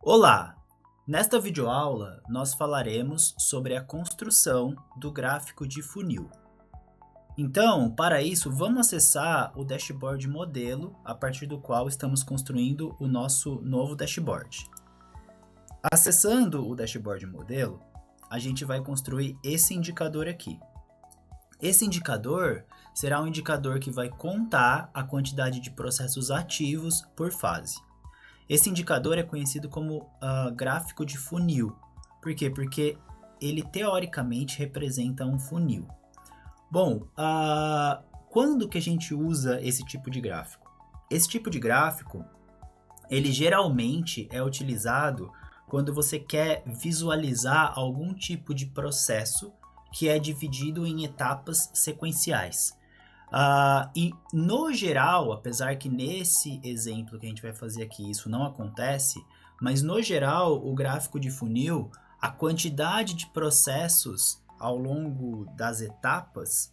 Olá! Nesta videoaula, nós falaremos sobre a construção do gráfico de funil. Então, para isso, vamos acessar o dashboard modelo, a partir do qual estamos construindo o nosso novo dashboard. Acessando o dashboard modelo, a gente vai construir esse indicador aqui. Esse indicador será um indicador que vai contar a quantidade de processos ativos por fase. Esse indicador é conhecido como gráfico de funil. Por quê? Porque ele teoricamente representa um funil. Bom, quando que a gente usa esse tipo de gráfico? Esse tipo de gráfico, ele geralmente é utilizado quando você quer visualizar algum tipo de processo que é dividido em etapas sequenciais. E no geral, apesar que nesse exemplo que a gente vai fazer aqui isso não acontece, mas no geral o gráfico de funil, a quantidade de processos ao longo das etapas,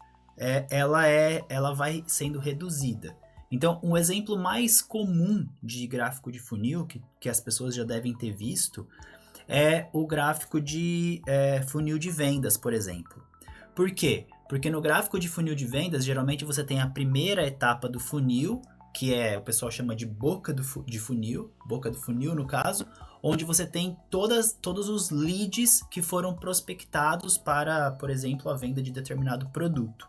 ela vai sendo reduzida. Então, um exemplo mais comum de gráfico de funil, que as pessoas já devem ter visto, é o gráfico de funil de vendas, por exemplo. Por quê? Porque no gráfico de funil de vendas, geralmente você tem a primeira etapa do funil, que o pessoal chama de boca do funil no caso, onde você tem todos os leads que foram prospectados para, por exemplo, a venda de determinado produto.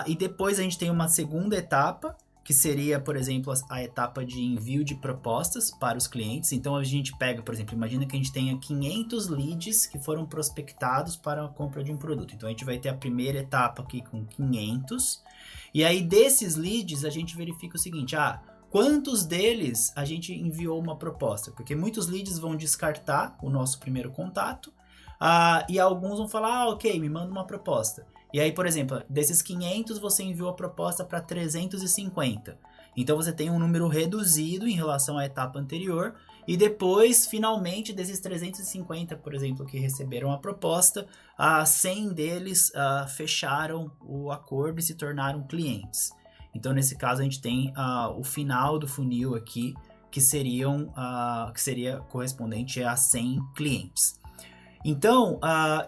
E depois a gente tem uma segunda etapa, que seria, por exemplo, a etapa de envio de propostas para os clientes. Então a gente pega, por exemplo, imagina que a gente tenha 500 leads que foram prospectados para a compra de um produto. Então a gente vai ter a primeira etapa aqui com 500, e aí desses leads a gente verifica o seguinte, quantos deles a gente enviou uma proposta? Porque muitos leads vão descartar o nosso primeiro contato, e alguns vão falar, ok, me manda uma proposta. E aí, por exemplo, desses 500 você enviou a proposta para 350. Então você tem um número reduzido em relação à etapa anterior. E depois, finalmente, desses 350, por exemplo, que receberam a proposta, 100 deles fecharam o acordo e se tornaram clientes. Então, nesse caso, a gente tem o final do funil aqui, que seria correspondente a 100 clientes. Então,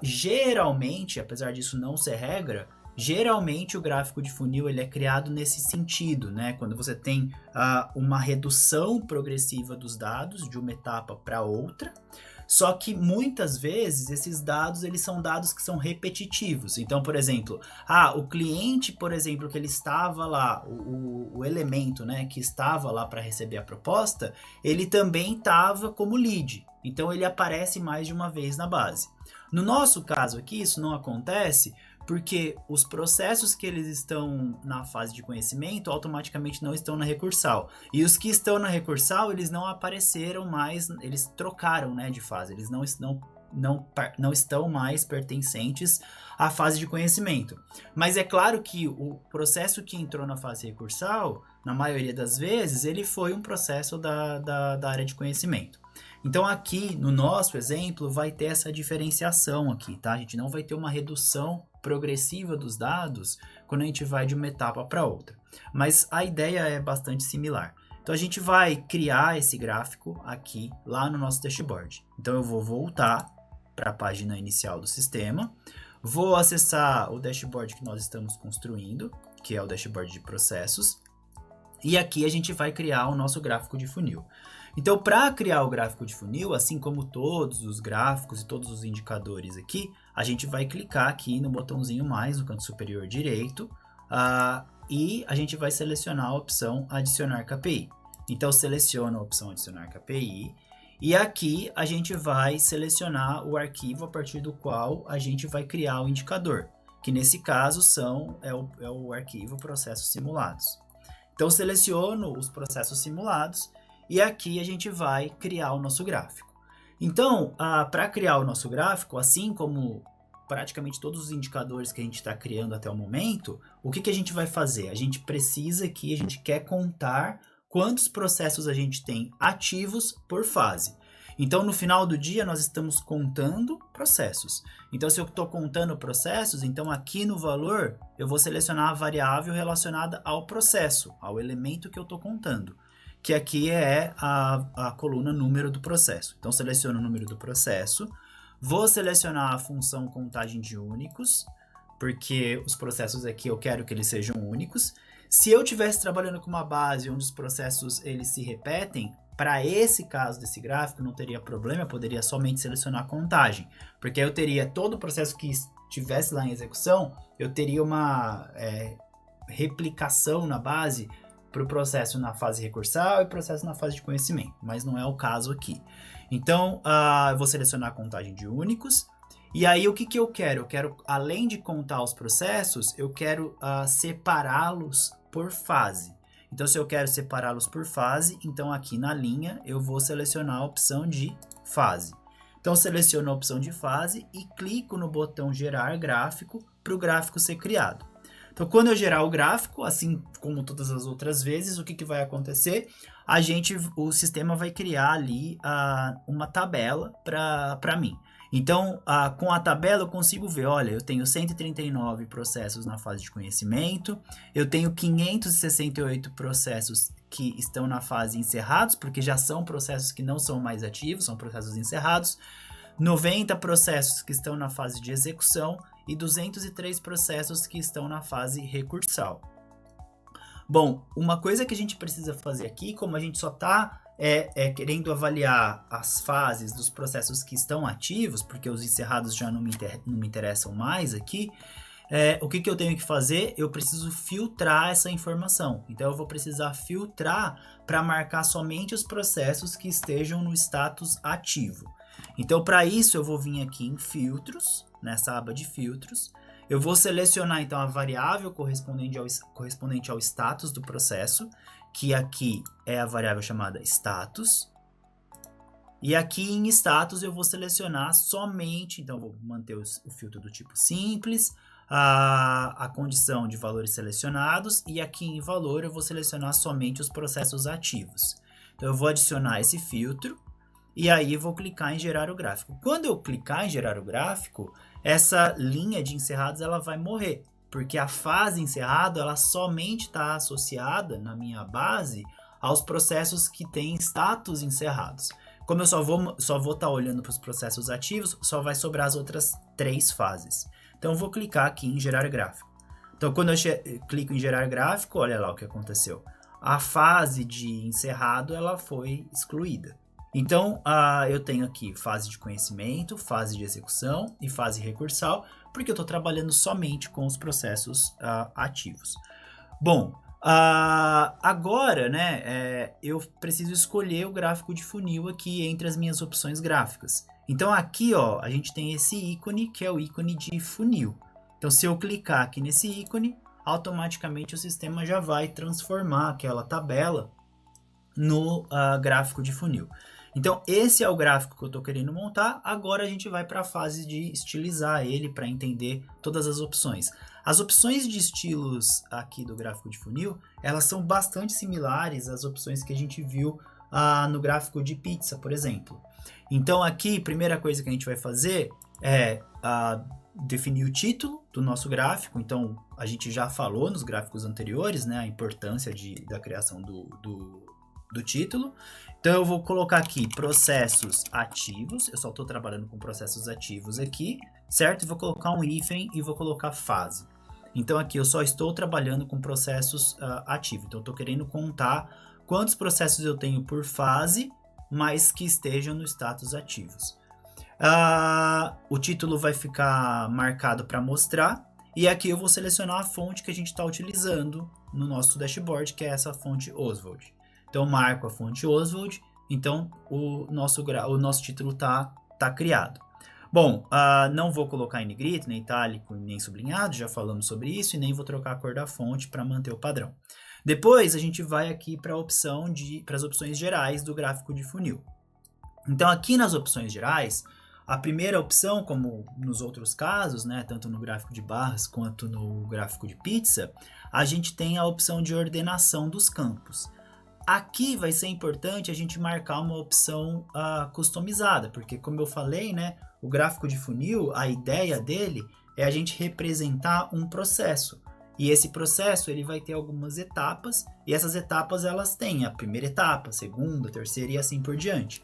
geralmente, apesar disso não ser regra, geralmente o gráfico de funil ele é criado nesse sentido, né? Quando você tem uma redução progressiva dos dados de uma etapa para outra, só que muitas vezes esses dados eles são dados que são repetitivos. Então, por exemplo, o cliente, por exemplo, que ele estava lá, o elemento, né, que estava lá para receber a proposta, ele também estava como lead. Então ele aparece mais de uma vez na base. No nosso caso aqui, isso não acontece porque os processos que eles estão na fase de conhecimento automaticamente não estão na recursal. E os que estão na recursal, eles não apareceram mais, eles trocaram, né, de fase, eles não estão mais pertencentes à fase de conhecimento. Mas é claro que o processo que entrou na fase recursal, na maioria das vezes, ele foi um processo da área de conhecimento. Então aqui, no nosso exemplo, vai ter essa diferenciação aqui, tá? A gente não vai ter uma redução progressiva dos dados quando a gente vai de uma etapa para outra. Mas a ideia é bastante similar. Então a gente vai criar esse gráfico aqui, lá no nosso dashboard. Então eu vou voltar para a página inicial do sistema, vou acessar o dashboard que nós estamos construindo, que é o dashboard de processos, e aqui a gente vai criar o nosso gráfico de funil. Então, para criar o gráfico de funil, assim como todos os gráficos e todos os indicadores aqui, a gente vai clicar aqui no botãozinho mais no canto superior direito, e a gente vai selecionar a opção adicionar KPI. Então, seleciona a opção adicionar KPI, e aqui a gente vai selecionar o arquivo a partir do qual a gente vai criar o indicador, que nesse caso é o arquivo processos simulados. Então, seleciono os processos simulados, e aqui a gente vai criar o nosso gráfico. Então, para criar o nosso gráfico, assim como praticamente todos os indicadores que a gente está criando até o momento, o que a gente vai fazer? A gente quer contar quantos processos a gente tem ativos por fase. Então, no final do dia, nós estamos contando processos. Então, se eu estou contando processos, então aqui no valor, eu vou selecionar a variável relacionada ao processo, ao elemento que eu estou contando, que aqui é a coluna número do processo. Então, seleciono o número do processo, vou selecionar a função contagem de únicos, porque os processos aqui eu quero que eles sejam únicos. Se eu estivesse trabalhando com uma base onde os processos eles se repetem, para esse caso desse gráfico não teria problema, eu poderia somente selecionar a contagem, porque eu teria todo o processo que estivesse lá em execução, eu teria uma replicação na base para o processo na fase recursal e processo na fase de conhecimento, mas não é o caso aqui. Então, eu vou selecionar a contagem de únicos, e aí o que eu quero? Eu quero, além de contar os processos, eu quero separá-los por fase. Então, se eu quero separá-los por fase, então aqui na linha eu vou selecionar a opção de fase. Então, seleciono a opção de fase e clico no botão gerar gráfico para o gráfico ser criado. Então, quando eu gerar o gráfico, assim como todas as outras vezes, o que vai acontecer? O sistema vai criar ali uma tabela para mim. Então, com a tabela eu consigo ver, olha, eu tenho 139 processos na fase de conhecimento, eu tenho 568 processos que estão na fase encerrados, porque já são processos que não são mais ativos, são processos encerrados, 90 processos que estão na fase de execução e 203 processos que estão na fase recursal. Bom, uma coisa que a gente precisa fazer aqui, como a gente só está querendo avaliar as fases dos processos que estão ativos, porque os encerrados já não me interessam mais aqui, o que eu tenho que fazer? Eu preciso filtrar essa informação. Então, eu vou precisar filtrar para marcar somente os processos que estejam no status ativo. Então, para isso, eu vou vir aqui em filtros, nessa aba de filtros. Eu vou selecionar, então, a variável correspondente ao status do processo, que aqui é a variável chamada status. E aqui em status eu vou selecionar somente, então, eu vou manter o filtro do tipo simples, a condição de valores selecionados, e aqui em valor eu vou selecionar somente os processos ativos. Então, eu vou adicionar esse filtro. E aí vou clicar em gerar o gráfico. Quando eu clicar em gerar o gráfico, essa linha de encerrados ela vai morrer, porque a fase encerrado ela somente está associada na minha base aos processos que têm status encerrados. Como eu só vou estar olhando para os processos ativos, só vai sobrar as outras 3 fases. Então eu vou clicar aqui em gerar gráfico. Então quando eu clico em gerar gráfico, olha lá o que aconteceu. A fase de encerrado ela foi excluída. Então, eu tenho aqui fase de conhecimento, fase de execução e fase recursal, porque eu estou trabalhando somente com os processos ativos. Bom, agora, né, eu preciso escolher o gráfico de funil aqui entre as minhas opções gráficas. Então, aqui, ó, a gente tem esse ícone, que é o ícone de funil. Então, se eu clicar aqui nesse ícone, automaticamente o sistema já vai transformar aquela tabela no gráfico de funil. Então, esse é o gráfico que eu estou querendo montar. Agora a gente vai para a fase de estilizar ele para entender todas as opções. As opções de estilos aqui do gráfico de funil, elas são bastante similares às opções que a gente viu no gráfico de pizza, por exemplo. Então, aqui, primeira coisa que a gente vai fazer é definir o título do nosso gráfico. Então, a gente já falou nos gráficos anteriores, né, a importância da criação do título. Então eu vou colocar aqui processos ativos, eu só estou trabalhando com processos ativos aqui, certo? E vou colocar um hífen e vou colocar fase. Então aqui eu só estou trabalhando com processos ativos, então eu estou querendo contar quantos processos eu tenho por fase, mas que estejam no status ativos. O título vai ficar marcado para mostrar, e aqui eu vou selecionar a fonte que a gente está utilizando no nosso dashboard, que é essa fonte Oswald. Então, marco a fonte Oswald, então o nosso título tá criado. Bom, não vou colocar em negrito, nem itálico, nem sublinhado, já falamos sobre isso, e nem vou trocar a cor da fonte para manter o padrão. Depois, a gente vai aqui para as opções gerais do gráfico de funil. Então, aqui nas opções gerais, a primeira opção, como nos outros casos, né, tanto no gráfico de barras quanto no gráfico de pizza, a gente tem a opção de ordenação dos campos. Aqui vai ser importante a gente marcar uma opção customizada, porque como eu falei, né, o gráfico de funil, a ideia dele é a gente representar um processo. E esse processo ele vai ter algumas etapas, e essas etapas elas têm a primeira etapa, a segunda, a terceira e assim por diante.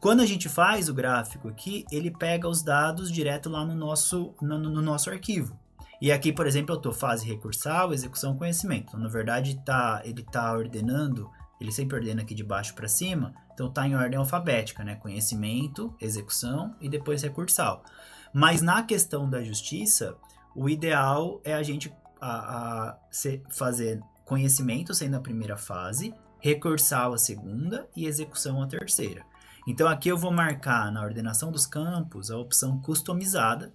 Quando a gente faz o gráfico aqui, ele pega os dados direto lá no nosso arquivo. E aqui, por exemplo, eu estou fase recursal, execução, conhecimento. Então, na verdade, ele está ordenando, ele sempre ordena aqui de baixo para cima, então está em ordem alfabética, né? Conhecimento, execução e depois recursal. Mas na questão da justiça, o ideal é a gente fazer conhecimento sendo a primeira fase, recursal a segunda e execução a terceira. Então aqui eu vou marcar na ordenação dos campos a opção customizada.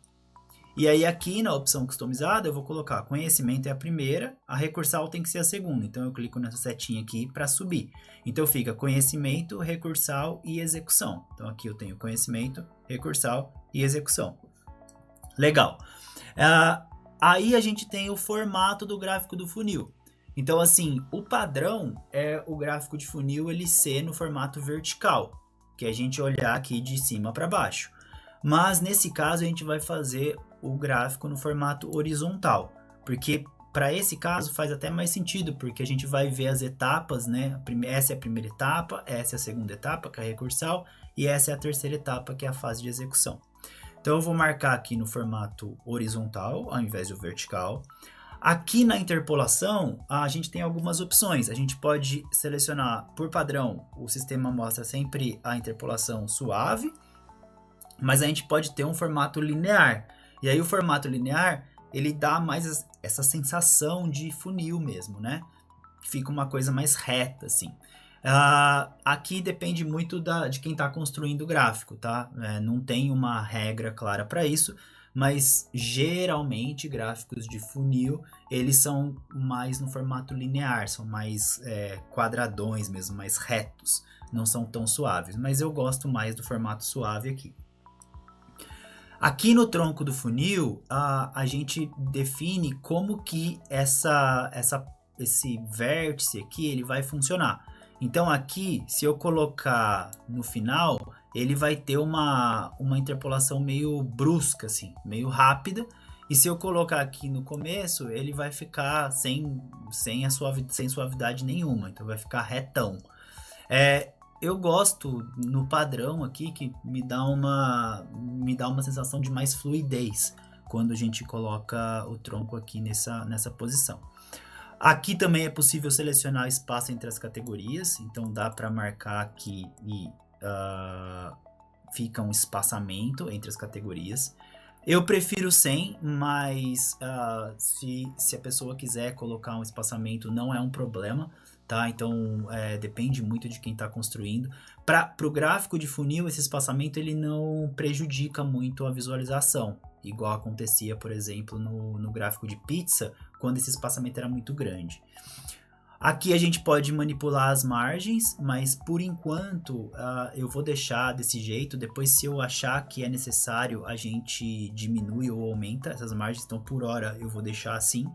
E aí aqui na opção customizada eu vou colocar conhecimento é a primeira, a recursal tem que ser a segunda. Então eu clico nessa setinha aqui para subir. Então fica conhecimento, recursal e execução. Então aqui eu tenho conhecimento, recursal e execução. Legal. Aí a gente tem o formato do gráfico do funil. Então assim, o padrão é o gráfico de funil ele ser no formato vertical, que é a gente olhar aqui de cima para baixo. Mas nesse caso a gente vai fazer o gráfico no formato horizontal, porque para esse caso faz até mais sentido, porque a gente vai ver as etapas, né? Essa é a primeira etapa, essa é a segunda etapa, que é a recursal, e essa é a terceira etapa, que é a fase de execução. Então eu vou marcar aqui no formato horizontal, ao invés do vertical. Aqui na interpolação, a gente tem algumas opções. A gente pode selecionar, por padrão, o sistema mostra sempre a interpolação suave, mas a gente pode ter um formato linear. E aí o formato linear, ele dá mais essa sensação de funil mesmo, né? Fica uma coisa mais reta, assim. Aqui depende muito de quem está construindo o gráfico, tá? Não tem uma regra clara para isso, mas geralmente gráficos de funil, eles são mais no formato linear, são mais quadradões mesmo, mais retos, não são tão suaves, mas eu gosto mais do formato suave aqui. Aqui no tronco do funil, a gente define como que esse vértice aqui ele vai funcionar. Então aqui, se eu colocar no final, ele vai ter uma interpolação meio brusca, assim, meio rápida. E se eu colocar aqui no começo, ele vai ficar sem suavidade nenhuma, então vai ficar retão. Eu gosto no padrão aqui que me dá uma sensação de mais fluidez quando a gente coloca o tronco aqui nessa posição. Aqui também é possível selecionar espaço entre as categorias, então dá para marcar aqui e fica um espaçamento entre as categorias. Eu prefiro sem, mas se a pessoa quiser colocar um espaçamento não é um problema. Tá? Então depende muito de quem está construindo. Para o gráfico de funil, esse espaçamento ele não prejudica muito a visualização, igual acontecia, por exemplo, no gráfico de pizza, quando esse espaçamento era muito grande. Aqui a gente pode manipular as margens, mas por enquanto eu vou deixar desse jeito. Depois, se eu achar que é necessário, a gente diminui ou aumenta essas margens. Então, por hora, eu vou deixar assim.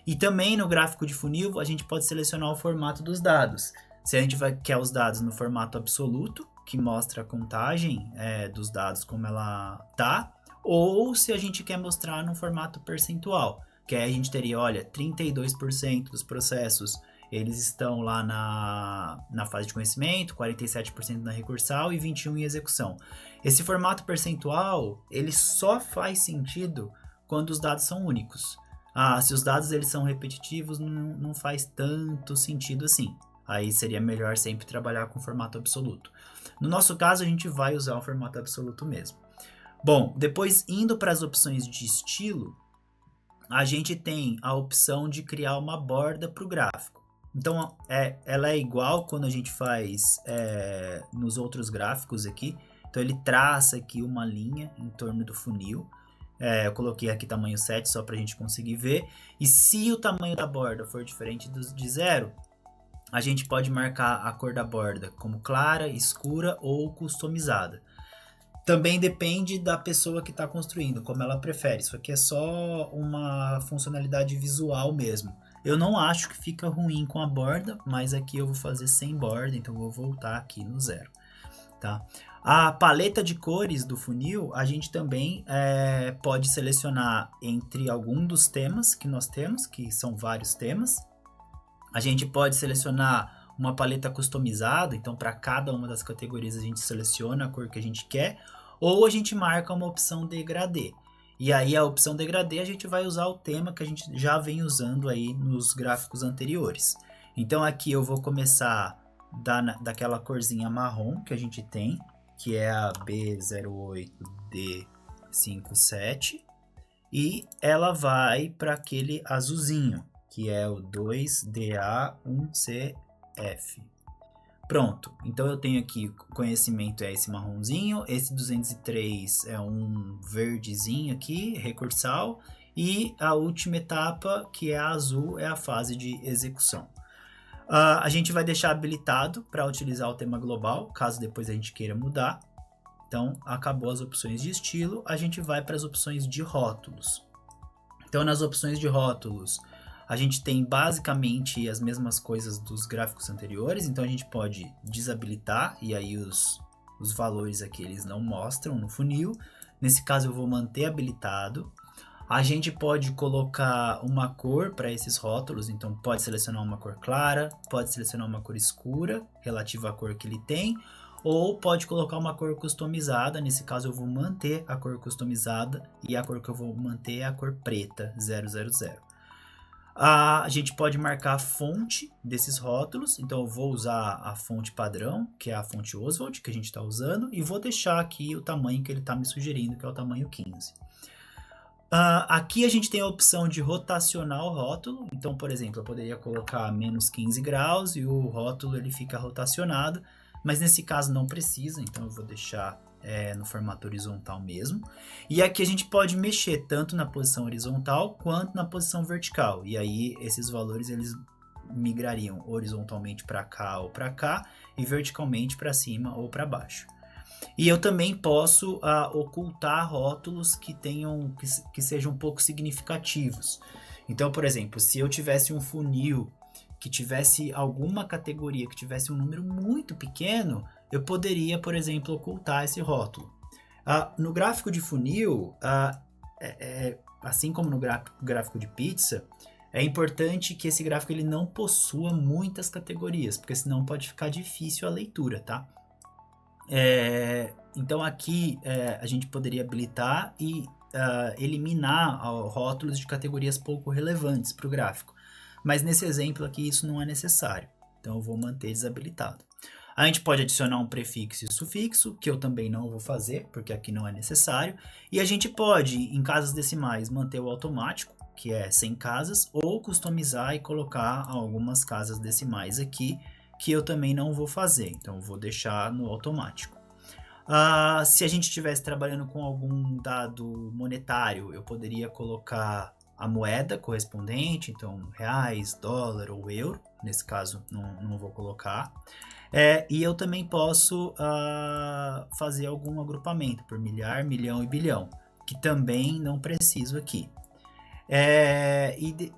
E também no gráfico de funil a gente pode selecionar o formato dos dados. Se a gente quer os dados no formato absoluto, que mostra a contagem dos dados como ela tá, ou se a gente quer mostrar no formato percentual, que aí a gente teria, olha, 32% dos processos eles estão lá na fase de conhecimento, 47% na recursal e 21% em execução. Esse formato percentual, ele só faz sentido quando os dados são únicos. Se os dados eles são repetitivos, não faz tanto sentido assim. Aí seria melhor sempre trabalhar com formato absoluto. No nosso caso, a gente vai usar o formato absoluto mesmo. Bom, depois indo para as opções de estilo, a gente tem a opção de criar uma borda para o gráfico. Então, ela é igual quando a gente faz nos outros gráficos aqui. Então, ele traça aqui uma linha em torno do funil. Eu coloquei aqui tamanho 7 só para a gente conseguir ver. E se o tamanho da borda for diferente de 0, a gente pode marcar a cor da borda como clara, escura ou customizada. Também depende da pessoa que está construindo, como ela prefere. Isso aqui é só uma funcionalidade visual mesmo. Eu não acho que fica ruim com a borda, mas aqui eu vou fazer sem borda, então eu vou voltar aqui no 0. Tá? A paleta de cores do funil, a gente também pode selecionar entre algum dos temas que nós temos, que são vários temas. A gente pode selecionar uma paleta customizada, então para cada uma das categorias a gente seleciona a cor que a gente quer, ou a gente marca uma opção degradê. E aí a opção degradê a gente vai usar o tema que a gente já vem usando aí nos gráficos anteriores. Então aqui eu vou começar daquela corzinha marrom que a gente tem, que é a B08D57, e ela vai para aquele azulzinho, que é o 2DA1CF. Pronto, então eu tenho aqui, conhecimento é esse marronzinho, esse 203 é um verdezinho aqui, recursal, e a última etapa, que é a azul, é a fase de execução. A gente vai deixar habilitado para utilizar o tema global, caso depois a gente queira mudar. Então, acabou as opções de estilo, a gente vai para as opções de rótulos. Então, nas opções de rótulos, a gente tem basicamente as mesmas coisas dos gráficos anteriores, então a gente pode desabilitar, e aí os valores aqui eles não mostram no funil. Nesse caso eu vou manter habilitado. A gente pode colocar uma cor para esses rótulos, então pode selecionar uma cor clara, pode selecionar uma cor escura, relativa à cor que ele tem, ou pode colocar uma cor customizada. Nesse caso eu vou manter a cor customizada, e a cor que eu vou manter é a cor preta, 000. A gente pode marcar a fonte desses rótulos, então eu vou usar a fonte padrão, que é a fonte Oswald, que a gente está usando, e vou deixar aqui o tamanho que ele está me sugerindo, que é o tamanho 15. Aqui a gente tem a opção de rotacionar o rótulo, então, por exemplo, eu poderia colocar menos 15 graus e o rótulo ele fica rotacionado, mas nesse caso não precisa, então eu vou deixar no formato horizontal mesmo. E aqui a gente pode mexer tanto na posição horizontal quanto na posição vertical, e aí esses valores eles migrariam horizontalmente para cá ou para cá e verticalmente para cima ou para baixo. E eu também posso ocultar rótulos que sejam um pouco significativos. Então, por exemplo, se eu tivesse um funil que tivesse alguma categoria que tivesse um número muito pequeno, eu poderia, por exemplo, ocultar esse rótulo. No gráfico de funil, assim como no gráfico de pizza, é importante que esse gráfico ele não possua muitas categorias, porque senão pode ficar difícil a leitura, tá? Então aqui a gente poderia habilitar e eliminar rótulos de categorias pouco relevantes para o gráfico. Mas nesse exemplo aqui isso não é necessário, então eu vou manter desabilitado. A gente pode adicionar um prefixo e sufixo, que eu também não vou fazer, porque aqui não é necessário. E a gente pode, em casas decimais, manter o automático, que é 100 casas, ou customizar e colocar algumas casas decimais aqui, que eu também não vou fazer, então eu vou deixar no automático. Se a gente estivesse trabalhando com algum dado monetário, eu poderia colocar a moeda correspondente, então reais, dólar ou euro, nesse caso não vou colocar. E eu também posso fazer algum agrupamento por milhar, milhão e bilhão, que também não preciso aqui.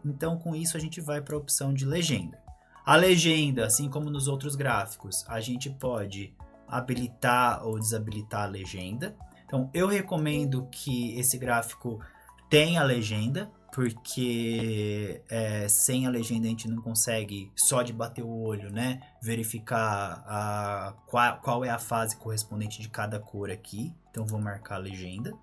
Então com isso a gente vai para a opção de legenda. A legenda, assim como nos outros gráficos, a gente pode habilitar ou desabilitar a legenda. Então, eu recomendo que esse gráfico tenha legenda, porque sem a legenda a gente não consegue, só de bater o olho, né, verificar qual é a fase correspondente de cada cor aqui. Então, vou marcar a legenda.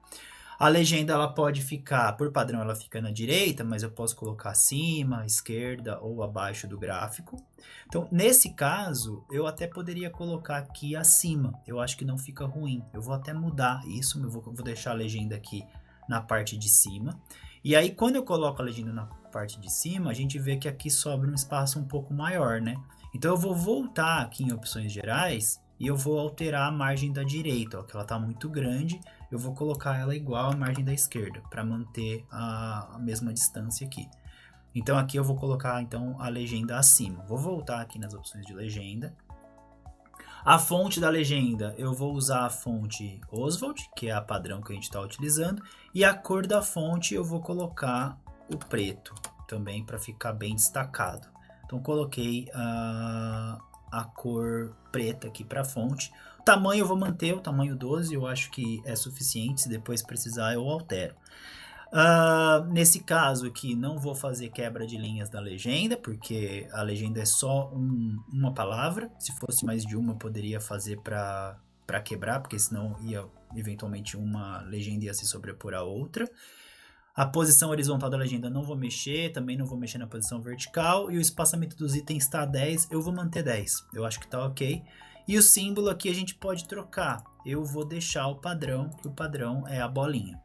A legenda ela pode ficar, por padrão ela fica na direita, mas eu posso colocar acima, esquerda ou abaixo do gráfico. Então, nesse caso, eu até poderia colocar aqui acima. Eu acho que não fica ruim. Eu vou até mudar isso, eu vou deixar a legenda aqui na parte de cima. E aí, quando eu coloco a legenda na parte de cima, a gente vê que aqui sobra um espaço um pouco maior, né? Então, eu vou voltar aqui em opções gerais e eu vou alterar a margem da direita, ó, que ela está muito grande. Eu vou colocar ela igual à margem da esquerda, para manter a mesma distância aqui. Então aqui eu vou colocar então a legenda acima. Vou voltar aqui nas opções de legenda. A fonte da legenda, eu vou usar a fonte Oswald, que é a padrão que a gente está utilizando. E a cor da fonte eu vou colocar o preto, também para ficar bem destacado. Então coloquei a cor preta aqui para a fonte. O tamanho eu vou manter, o tamanho 12, eu acho que é suficiente, se depois precisar eu altero. Nesse caso aqui, não vou fazer quebra de linhas da legenda, porque a legenda é só uma palavra. Se fosse mais de uma, eu poderia fazer para quebrar, porque senão ia eventualmente uma legenda ia se sobrepor a outra. A posição horizontal da legenda não vou mexer, também não vou mexer na posição vertical, e o espaçamento dos itens está 10, eu vou manter 10, eu acho que está ok. E o símbolo aqui a gente pode trocar, eu vou deixar o padrão, que o padrão é a bolinha.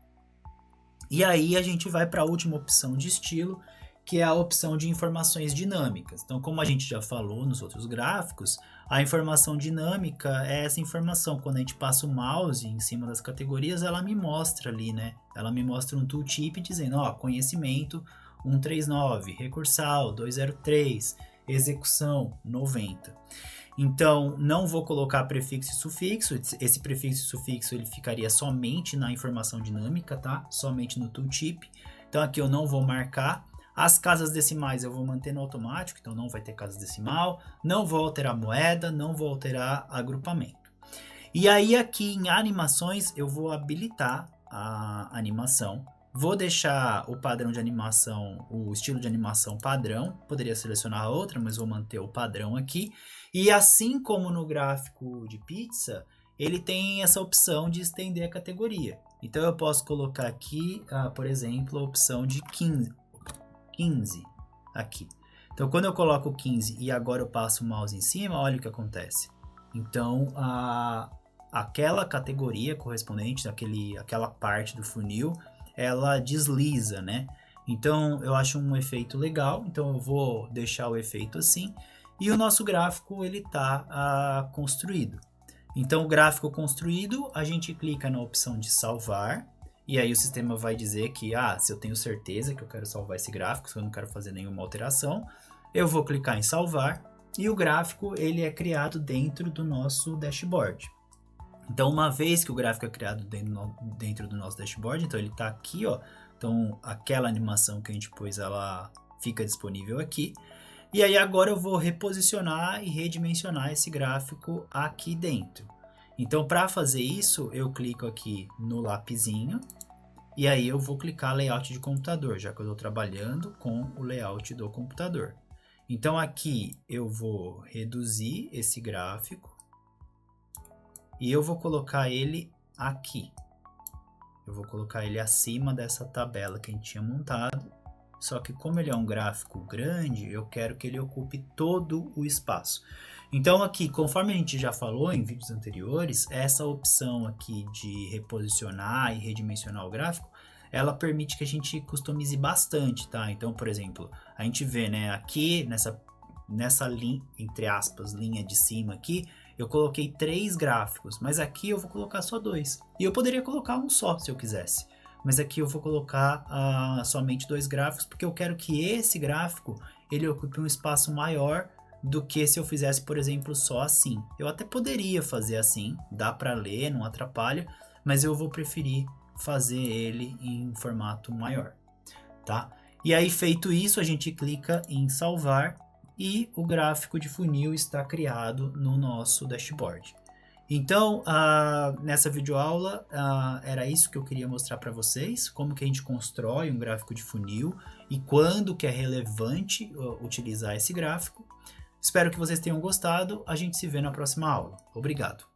E aí a gente vai para a última opção de estilo, que é a opção de informações dinâmicas. Então, como a gente já falou nos outros gráficos, a informação dinâmica é essa informação. Quando a gente passa o mouse em cima das categorias, ela me mostra ali, né? Ela me mostra um tooltip dizendo, ó, conhecimento 139, recursal 203, execução 90. Então, não vou colocar prefixo e sufixo, esse prefixo e sufixo ele ficaria somente na informação dinâmica, tá? Somente no tooltip. Então aqui eu não vou marcar. As casas decimais eu vou manter no automático, então não vai ter casa decimal. Não vou alterar moeda, não vou alterar agrupamento. E aí aqui em animações eu vou habilitar a animação. Vou deixar o padrão de animação, o estilo de animação padrão. Poderia selecionar outra, mas vou manter o padrão aqui. E assim como no gráfico de pizza, ele tem essa opção de estender a categoria. Então eu posso colocar aqui, por exemplo, a opção de 15 aqui. Então quando eu coloco 15 e agora eu passo o mouse em cima, olha o que acontece. Então aquela categoria correspondente, aquela parte do funil, ela desliza, né? Então eu acho um efeito legal, então eu vou deixar o efeito assim. E o nosso gráfico ele está construído. Então o gráfico construído, a gente clica na opção de salvar, e aí o sistema vai dizer que se eu tenho certeza que eu quero salvar esse gráfico, se eu não quero fazer nenhuma alteração, eu vou clicar em salvar, e o gráfico ele é criado dentro do nosso dashboard. Então uma vez que o gráfico é criado dentro do nosso dashboard, então ele está aqui, ó, então aquela animação que a gente pôs, ela fica disponível aqui. E aí agora eu vou reposicionar e redimensionar esse gráfico aqui dentro. Então para fazer isso, eu clico aqui no lapisinho e aí eu vou clicar layout de computador, já que eu estou trabalhando com o layout do computador. Então aqui eu vou reduzir esse gráfico e eu vou colocar ele aqui. Eu vou colocar ele acima dessa tabela que a gente tinha montado. Só que como ele é um gráfico grande, eu quero que ele ocupe todo o espaço. Então aqui, conforme a gente já falou em vídeos anteriores, essa opção aqui de reposicionar e redimensionar o gráfico, ela permite que a gente customize bastante, tá? Então, por exemplo, a gente vê, né, aqui nessa linha, entre aspas, linha de cima aqui, eu coloquei 3 gráficos, mas aqui eu vou colocar só 2. E eu poderia colocar um só, se eu quisesse. Mas aqui eu vou colocar somente 2 gráficos, porque eu quero que esse gráfico ele ocupe um espaço maior do que se eu fizesse, por exemplo, só assim. Eu até poderia fazer assim, dá para ler, não atrapalha, mas eu vou preferir fazer ele em formato maior, tá? E aí, feito isso, a gente clica em salvar e o gráfico de funil está criado no nosso dashboard. Então, nessa videoaula, era isso que eu queria mostrar para vocês, como que a gente constrói um gráfico de funil e quando que é relevante utilizar esse gráfico. Espero que vocês tenham gostado, a gente se vê na próxima aula. Obrigado!